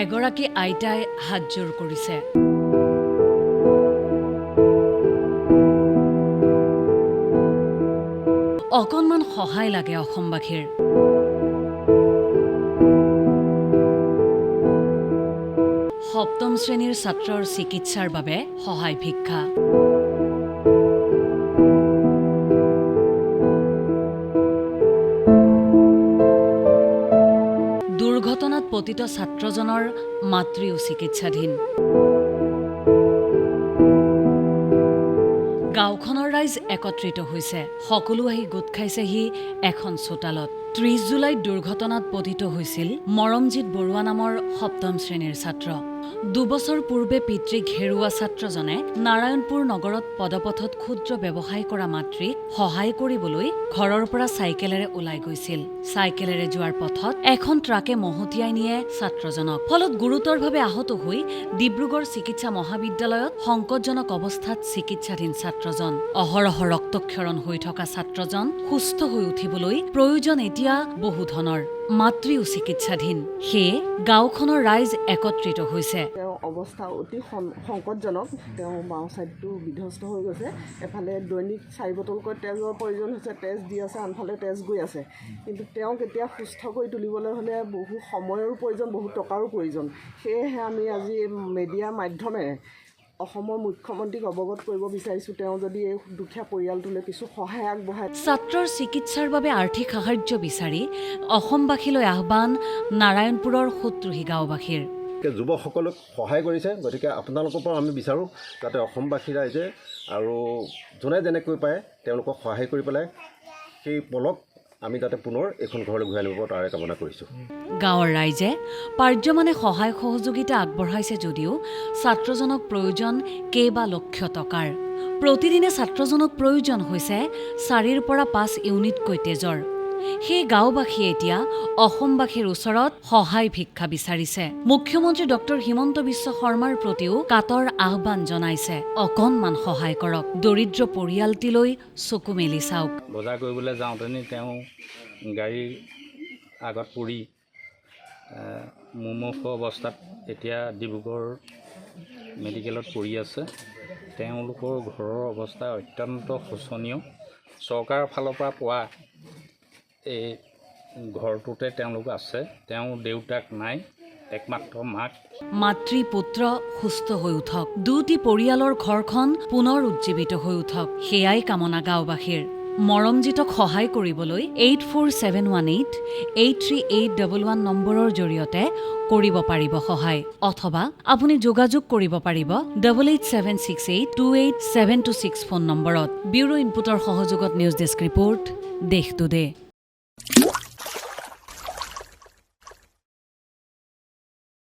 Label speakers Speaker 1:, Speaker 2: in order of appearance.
Speaker 1: এগৰাকী আইতাই হাতজোৰ কৰিছে। অকণমান সহায় লাগে অসমবাসীৰ। সপ্তম শ্ৰেণীৰ ছাত্ৰৰ চিকিৎসাৰ বাবে সহায় ভিক্ষা। দুৰ্ঘটনাত পতিত ছাত্ৰজনৰ মাতৃও চিকিৎসাধীন। গাঁওখনৰ ৰাইজ একত্ৰিত হৈছে। সকলো আহি গোট খাইছেহি এখন চোতালত। ৩০ জুলাইত দুৰ্ঘটনাত পতিত হৈছিল মৰমজিৎ বৰুৱা নামৰ সপ্তম শ্ৰেণীৰ ছাত্ৰ। ২ বছৰ পূৰ্বে পিতৃক হেৰুওৱা ছাত্ৰজনে নাৰায়ণপুৰ নগৰত পদপথত ক্ষুদ্ৰ ব্যৱসায় কৰা মাতৃক সহায় কৰিবলৈ ঘৰৰ পৰা চাইকেলেৰে ওলাই গৈছিল। চাইকেলেৰে যোৱাৰ পথত এখন ট্ৰাকে মহতিয়াই নিয়ে ছাত্ৰজনক। ফলত গুৰুতৰভাৱে আহত হৈ ডিব্ৰুগড় চিকিৎসা মহাবিদ্যালয়ত সংকটজনক অৱস্থাত চিকিৎসাধীন ছাত্ৰজন। অহৰহ ৰক্তক্ষৰণ হৈ থকা ছাত্ৰজন সুস্থ হৈ উঠিবলৈ প্ৰয়োজন এতিয়া বহু ধনৰ। মাতৃও চিকিৎসাধীন। সেয়ে গাঁওখনৰ ৰাইজ একত্ৰিত হৈছে।
Speaker 2: তেওঁ অৱস্থা অতি সংকটজনক। তেওঁ বাওঁ ছাইডটো বিধ্বস্ত হৈ গৈছে। এফালে দৈনিক 4 বটলকৈ তেজৰ প্ৰয়োজন হৈছে, তেজ দি আছে, আনফালে তেজ গৈ আছে। কিন্তু তেওঁক এতিয়া সুস্থ কৰি তুলিবলৈ হ'লে বহু সময়ৰো প্ৰয়োজন, বহু টকাৰো প্ৰয়োজন। সেয়েহে আমি আজি মিডিয়া মাধ্যমেৰে অসমৰ মুখ্যমন্ত্ৰীক অৱগত কৰিব বিচাৰিছোঁ, তেওঁ যদি এই দুখীয়া পৰিয়ালটোলৈ কিছু সহায় আগবঢ়ায়।
Speaker 1: ছাত্ৰৰ চিকিৎসাৰ বাবে আৰ্থিক সাহায্য বিচাৰি অসমবাসীলৈ আহ্বান নাৰায়ণপুৰৰ সত্ৰুহী গাঁওবাসীৰ।
Speaker 3: যুৱকসকলক সহায় কৰিছে, গতিকে আপোনালোকৰ পৰা আমি বিচাৰোঁ যাতে অসমবাসী ৰাইজে আৰু যোনে যেনেকৈ পায় তেওঁলোকক সহায় কৰি পেলাই সেই পলক আমি যাতে পুনৰ এইখন ঘৰলৈ ঘূৰাই আনিব পাৰোঁ তাৰে কামনা কৰিছোঁ।
Speaker 1: গাঁৱৰ ৰাইজে পাৰ্যমানে সহায় সহযোগিতা আগবঢ়াইছে যদিও ছাত্ৰজনক প্ৰয়োজন কেইবা লক্ষ টকাৰ। প্ৰতিদিনে ছাত্ৰজনক প্ৰয়োজন হৈছে 4ৰ পৰা 5 ইউনিটকৈ তেজৰ। সেই গাঁওবাসীয়ে এতিয়া অসমবাসীৰ ওচৰত সহায় ভিক্ষা বিচাৰিছে। মুখ্যমন্ত্ৰী ডক্টৰ হিমন্ত বিশ্ব শৰ্মাৰ প্ৰতিও কাতৰ আহ্বান জনাইছে, অকণমান সহায় কৰক, দৰিদ্ৰ পৰিয়ালটিলৈ চকু মেলি চাওক।
Speaker 4: বজাৰ কৰিবলৈ যাওঁতেনি তেওঁ গাড়ীৰ আগত পৰি মুমূৰ্ষু অৱস্থাত এতিয়া ডিব্ৰুগড় মেডিকেলত পৰি আছে। তেওঁলোকৰ ঘৰৰ অৱস্থা অত্যন্ত শোচনীয়। চৰকাৰৰ ফালৰ পৰা পোৱা এই ঘৰটোতে তেওঁলোক আছে। তেওঁ দেউতাক নাই, একমাত্ৰ মাক।
Speaker 1: মাতৃ পুত্ৰ সুস্থ হৈ উঠক, দুটি পৰিয়ালৰ ঘৰখন পুনৰ উজ্জীৱিত হৈ উঠক, সেয়াই কামনা গাঁওবাসীৰ। মৰমজিতক সহায় কৰিবলৈ 8471883811 নম্বৰৰ জৰিয়তে কৰিব পাৰিব সহায়, অথবা আপুনি যোগাযোগ কৰিব পাৰিব 8876828726 ফোন নম্বৰত। ব্যুৰো ইনপুটৰ সহযোগত নিউজ ডেস্ক ৰিপৰ্ট, দেশ টুডে।